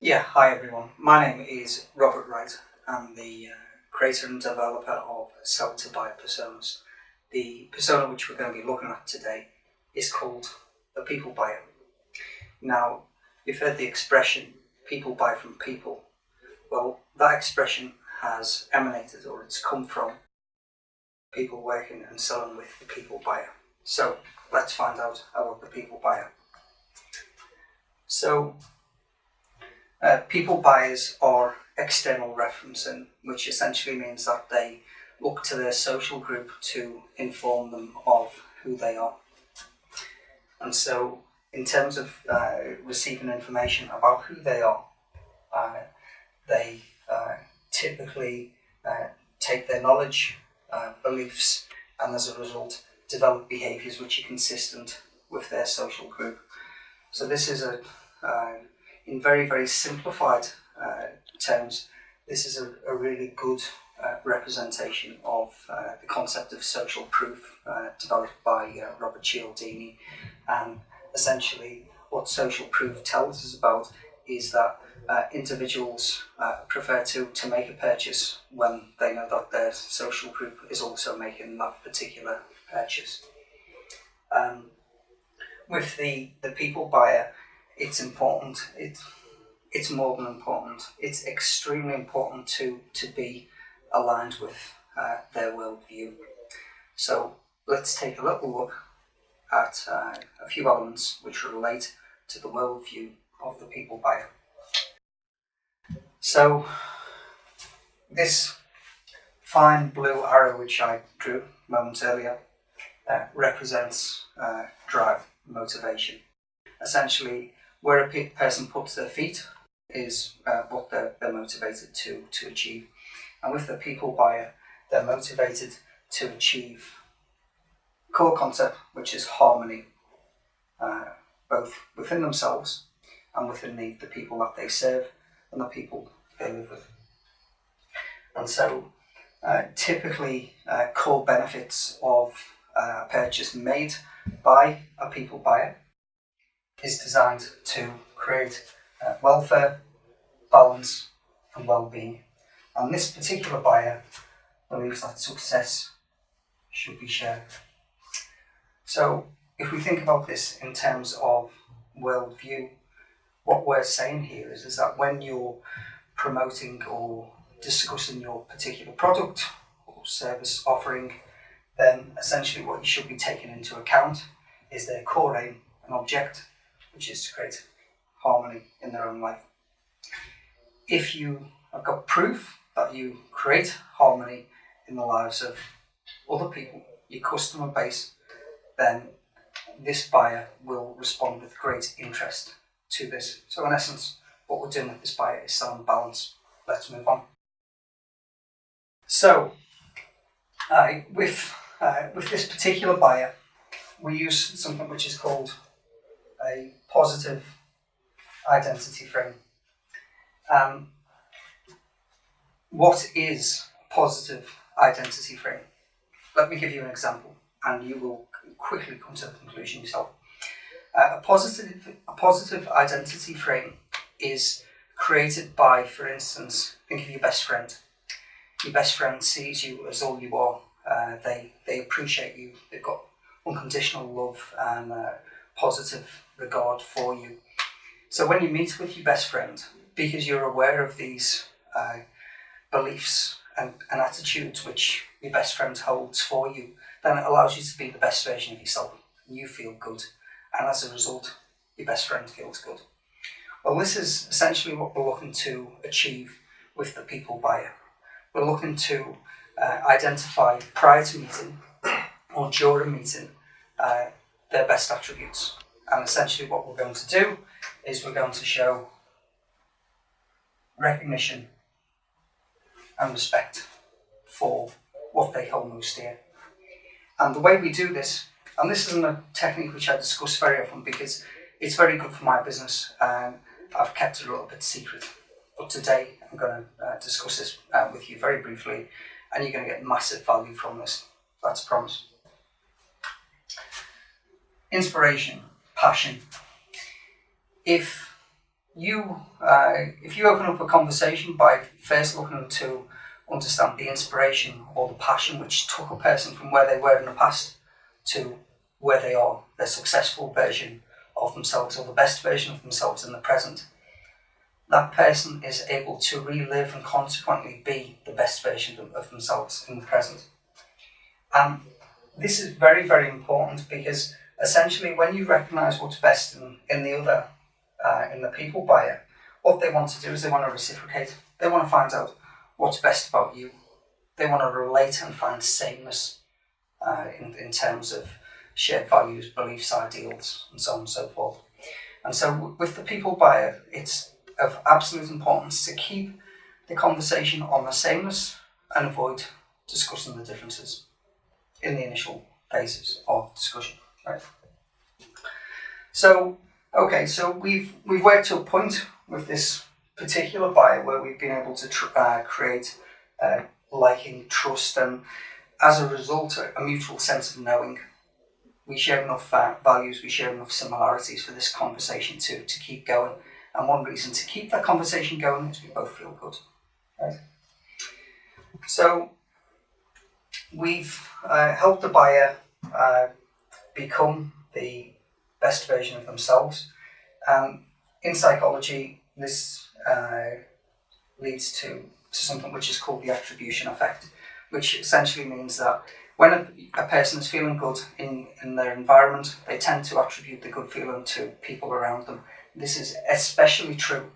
Yeah, hi everyone. My name is Robert Wright. I'm the creator and developer of Sell to Buy personas. The persona which we're going to be looking at today is called the people buyer. Now, you've heard the expression, people buy from people. Well, that expression has emanated, or it's come from, people working and selling with the people buyer. So, let's find out about the people buyer. So, people buyers are external referencing, which essentially means that they look to their social group to inform them of who they are. And so, in terms of receiving information about who they are, they typically take their knowledge, beliefs, and as a result, develop behaviours which are consistent with their social group. So this is in very, very simplified terms, this is a really good representation of the concept of social proof developed by Robert Cialdini. And essentially what social proof tells us about is that individuals prefer to make a purchase when they know that their social group is also making that particular purchase. With the people buyer, it's important. It's more than important. It's extremely important to be aligned with their worldview. So let's take a little look at a few elements which relate to the worldview of the people buyer. So this fine blue arrow which I drew moments earlier represents drive, motivation. Essentially, where a person puts their feet is what they're motivated to achieve. And with the people buyer, they're motivated to achieve a core concept, which is harmony, both within themselves and within the people that they serve and the people they live with. And so typically core benefits of a purchase made by a people buyer is designed to create welfare, balance and well-being. And this particular buyer believes that success should be shared. So if we think about this in terms of worldview, what we're saying here is that when you're promoting or discussing your particular product or service offering, then essentially what you should be taking into account is their core aim and object, which is to create harmony in their own life. If you have got proof that you create harmony in the lives of other people, your customer base, then this buyer will respond with great interest to this. So in essence, what we're doing with this buyer is selling balance. Let's move on. So with this particular buyer, we use something which is called a positive identity frame. What is a positive identity frame? Let me give you an example and you will quickly come to the conclusion yourself. A positive identity frame is created by, for instance, think of your best friend. Your best friend sees you as all you are. They appreciate you. They've got unconditional love and positive regard for you. So when you meet with your best friend, because you're aware of these beliefs and attitudes which your best friend holds for you, then it allows you to be the best version of yourself. You feel good, and as a result, your best friend feels good. Well, this is essentially what we're looking to achieve with the people buyer. We're looking to identify prior to meeting or during meeting their best attributes. And essentially what we're going to do is we're going to show recognition and respect for what they hold most dear. And the way we do this, and this isn't a technique which I discuss very often because it's very good for my business and I've kept it a little bit secret. But today I'm going to discuss this with you very briefly and you're going to get massive value from this. That's a promise. Inspiration, passion. If if you open up a conversation by first looking to understand the inspiration or the passion which took a person from where they were in the past to where they are, their successful version of themselves or the best version of themselves in the present, that person is able to relive and consequently be the best version of themselves in the present. And this is very, very important because essentially when you recognise what's best in the other, in the people buyer, what they want to do is they want to reciprocate. They want to find out what's best about you. They want to relate and find sameness in terms of shared values, beliefs, ideals, and so on and so forth. And so with the people buyer, it's of absolute importance to keep the conversation on the sameness and avoid discussing the differences in the initial phases of discussion. Right. So, okay, so we've worked to a point with this particular buyer where we've been able to create liking, trust, and as a result, a mutual sense of knowing. We share enough values, we share enough similarities for this conversation to keep going. And one reason to keep that conversation going is we both feel good. Right? So we've helped the buyer become the best version of themselves. In psychology, this leads to something which is called the attribution effect, which essentially means that when a person is feeling good in their environment, they tend to attribute the good feeling to people around them. This is especially true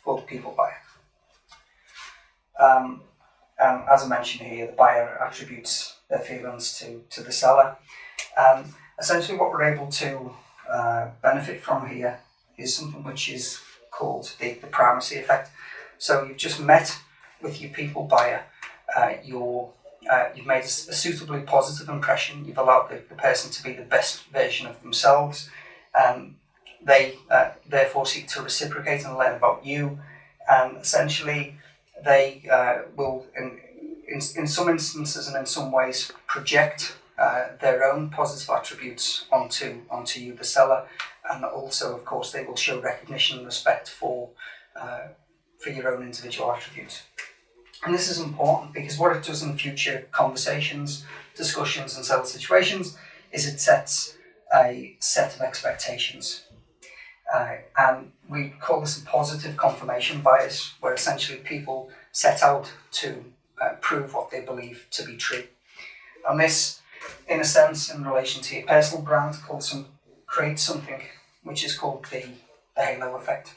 for the people buyer. As I mentioned here, the buyer attributes their feelings to the seller. Essentially what we're able to benefit from here is something which is called the primacy effect. So you've just met with your people buyer, you've made a suitably positive impression, you've allowed the person to be the best version of themselves, they therefore seek to reciprocate and learn about you, and essentially they will, in some instances and in some ways, project their own positive attributes onto you, the seller, and also, of course, they will show recognition and respect for your own individual attributes. And this is important because what it does in future conversations, discussions, and sales situations is it sets a set of expectations. And we call this a positive confirmation bias, where essentially people set out to prove what they believe to be true. And this, in a sense, in relation to your personal brand, creates something which is called the halo effect.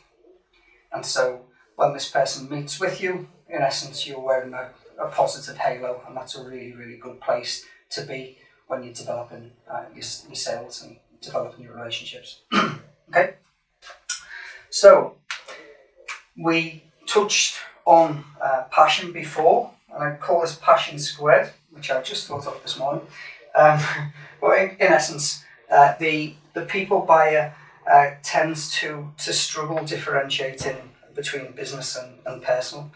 And so when this person meets with you, in essence, you're wearing a positive halo, and that's a really, really good place to be when you're developing your sales and developing your relationships. Okay? So, we touched on passion before, and I call this passion squared, which I just thought of this morning. But in essence, the people buyer tends to struggle differentiating between business and personal.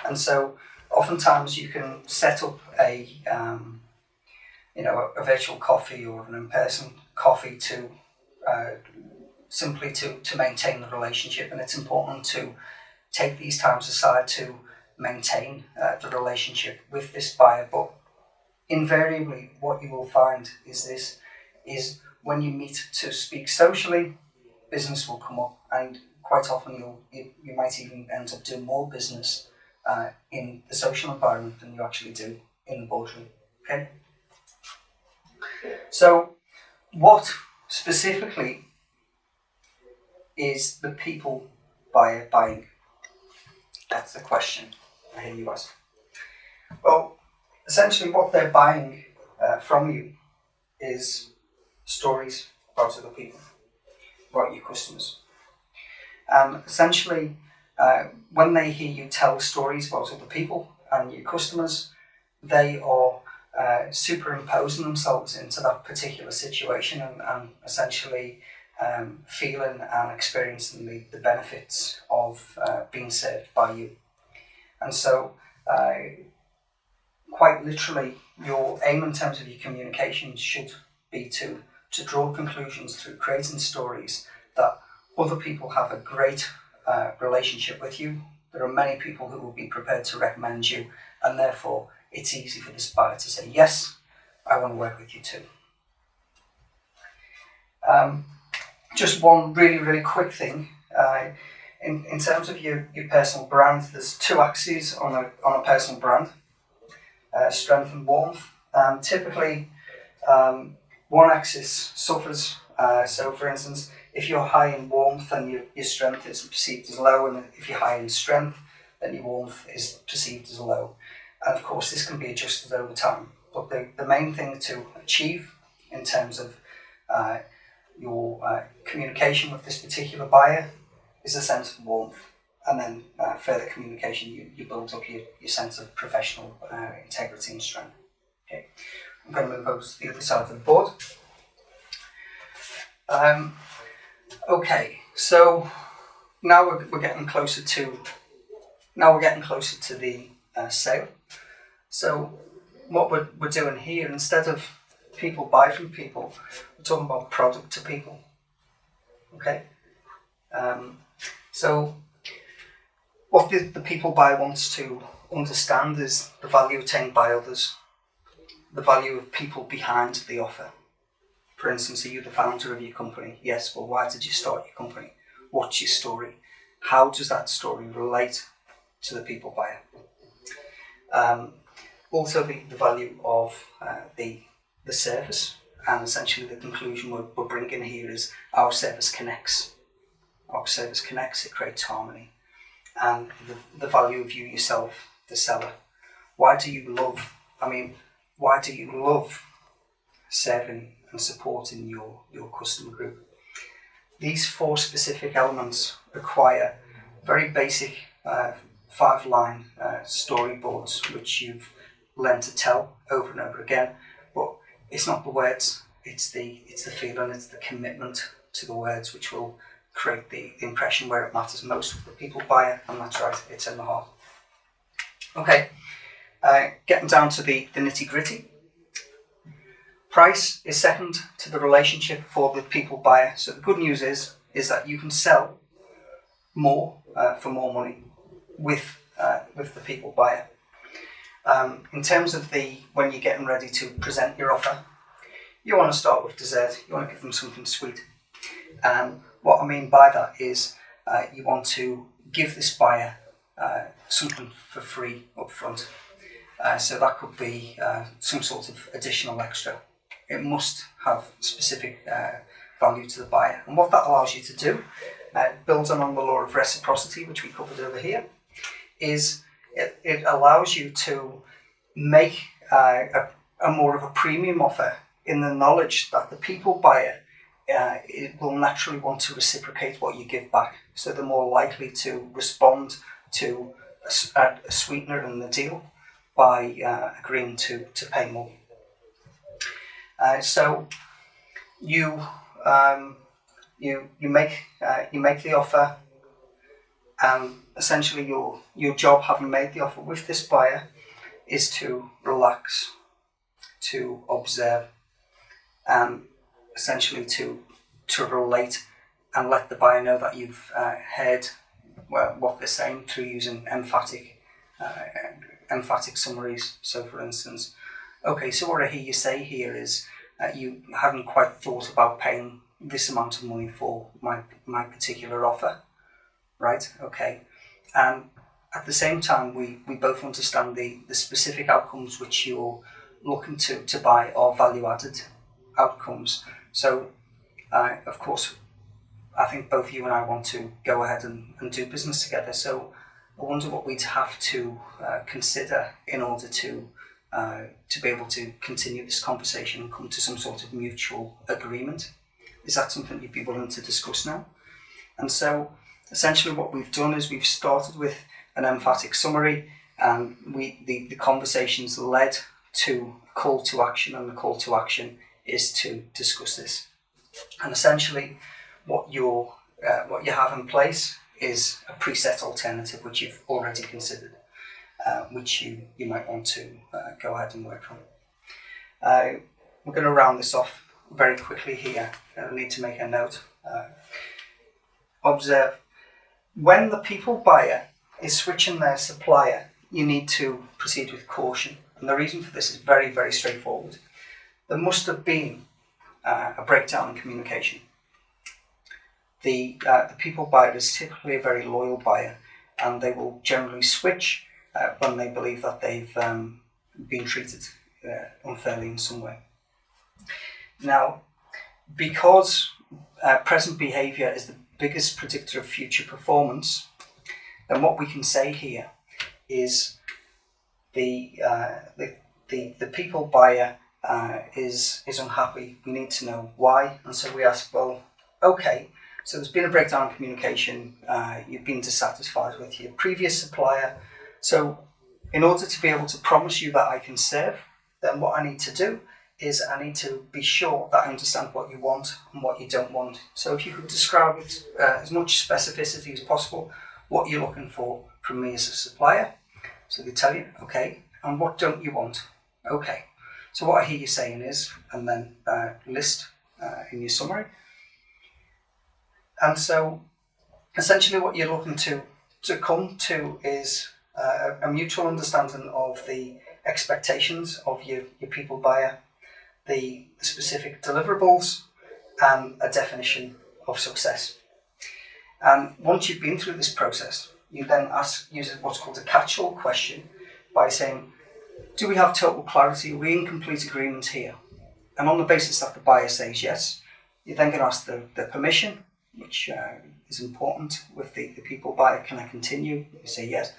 And so oftentimes you can set up a virtual coffee or an in-person coffee to simply to maintain the relationship, and it's important to take these times aside to maintain the relationship with this buyer. But invariably what you will find is when you meet to speak socially, business will come up, and quite often you might even end up doing more business in the social environment than you actually do in the boardroom. Okay? So what specifically is the people buyer buying? That's the question I hear you ask. Well, essentially what they're buying from you is stories about other people, about your customers. Essentially, when they hear you tell stories about other people and your customers, they are superimposing themselves into that particular situation and essentially feeling and experiencing the benefits of being served by you. And so, quite literally, your aim in terms of your communication should be to draw conclusions through creating stories that other people have a great relationship with you. There are many people who will be prepared to recommend you, and therefore it's easy for this buyer to say, yes, I want to work with you too. Just one really quick thing. In terms of your personal brand, there's two axes on a personal brand, strength and warmth. Typically, one axis suffers. So for instance, if you're high in warmth, then your strength is perceived as low, and if you're high in strength, then your warmth is perceived as low. And of course, this can be adjusted over time. But the main thing to achieve in terms of your communication with this particular buyer is a sense of warmth, and then further communication, you build up your sense of professional integrity and strength. Okay, I'm going to move over to the other side of the board. Okay, so now we're getting closer to the sale. So what we're doing here, instead of people buy from people, we're talking about product to people. Okay. So what the people buyer wants to understand is the value attained by others, the value of people behind the offer. For instance, are you the founder of your company? Yes. Well, why did you start your company? What's your story? How does that story relate to the people buyer? Also the value of the service, and essentially the conclusion we're bringing here is our service connects. Our service connects, it creates harmony. And the value of you yourself, the seller. Why do you love serving and supporting your customer group? These four specific elements require very basic 5-line storyboards, which you've learned to tell over and over again. But it's not the words, it's the feeling, it's the commitment to the words which will create the impression where it matters most for the people buyer, and that's right, it's in the heart. Okay, getting down to the nitty gritty. Price is second to the relationship for the people buyer. So the good news is that you can sell more for more money with the people buyer. In terms of when you're getting ready to present your offer, you want to start with dessert. You want to give them something sweet. What I mean by that is you want to give this buyer something for free up front. So that could be some sort of additional extra. It must have specific value to the buyer. And what that allows you to do, builds on the law of reciprocity, which we covered over here, is it allows you to make a more of a premium offer in the knowledge that the people buyer it will naturally want to reciprocate what you give back. So they're more likely to respond to a sweetener in the deal by agreeing to pay more. So you make the offer, and essentially your job, having made the offer with this buyer, is to relax, to observe, and essentially to relate and let the buyer know that you've heard what they're saying through using emphatic summaries. So for instance, okay, so what I hear you say here is you haven't quite thought about paying this amount of money for my particular offer, right? Okay. And at the same time, we both understand the specific outcomes which you're looking to buy are value-added outcomes. So, of course, I think both you and I want to go ahead and do business together. So I wonder what we'd have to consider in order to be able to continue this conversation and come to some sort of mutual agreement. Is that something you'd be willing to discuss now? And so essentially what we've done is we've started with an emphatic summary, and the conversations led to a call to action, and the call to action is to discuss this. And essentially what you have in place is a preset alternative which you've already considered, which you might want to go ahead and work on. We're going to round this off very quickly here. I need to make a note. Observe. When the people buyer is switching their supplier, you need to proceed with caution. And the reason for this is very, very straightforward. There must have been a breakdown in communication. The people buyer is typically a very loyal buyer, and they will generally switch when they believe that they've been treated unfairly in some way. Now, because present behaviour is the biggest predictor of future performance, then what we can say here is the people buyer is unhappy. We need to know why, and so we ask, well, okay, so there's been a breakdown in communication. You've been dissatisfied with your previous supplier. So in order to be able to promise you that I can serve, then what I need to do is I need to be sure that I understand what you want and what you don't want. So if you could describe with as much specificity as possible what you're looking for from me as a supplier. So they tell you, okay, and what don't you want? Okay. So what I hear you saying is, and then list in your summary. And so essentially what you're looking to come to is a mutual understanding of the expectations of your people buyer, the specific deliverables, and a definition of success. And once you've been through this process, you then use what's called a catch-all question by saying, do we have total clarity? Are we in complete agreement here? And on the basis that the buyer says yes, you're then going to ask the permission, which is important with the people buyer. Can I continue? You say yes.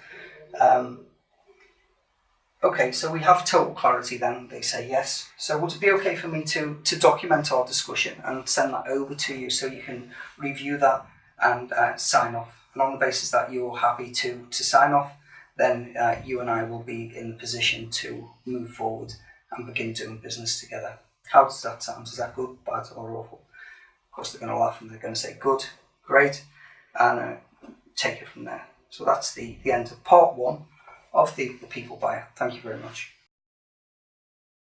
Okay, so we have total clarity then, they say yes. So would it be okay for me to document our discussion and send that over to you so you can review that and sign off? And on the basis that you're happy to sign off, then you and I will be in the position to move forward and begin doing business together. How does that sound? Is that good, bad, or awful? Of course, they're going to laugh and they're going to say good, great, and take it from there. So that's the end of part one of the people buyer. Thank you very much.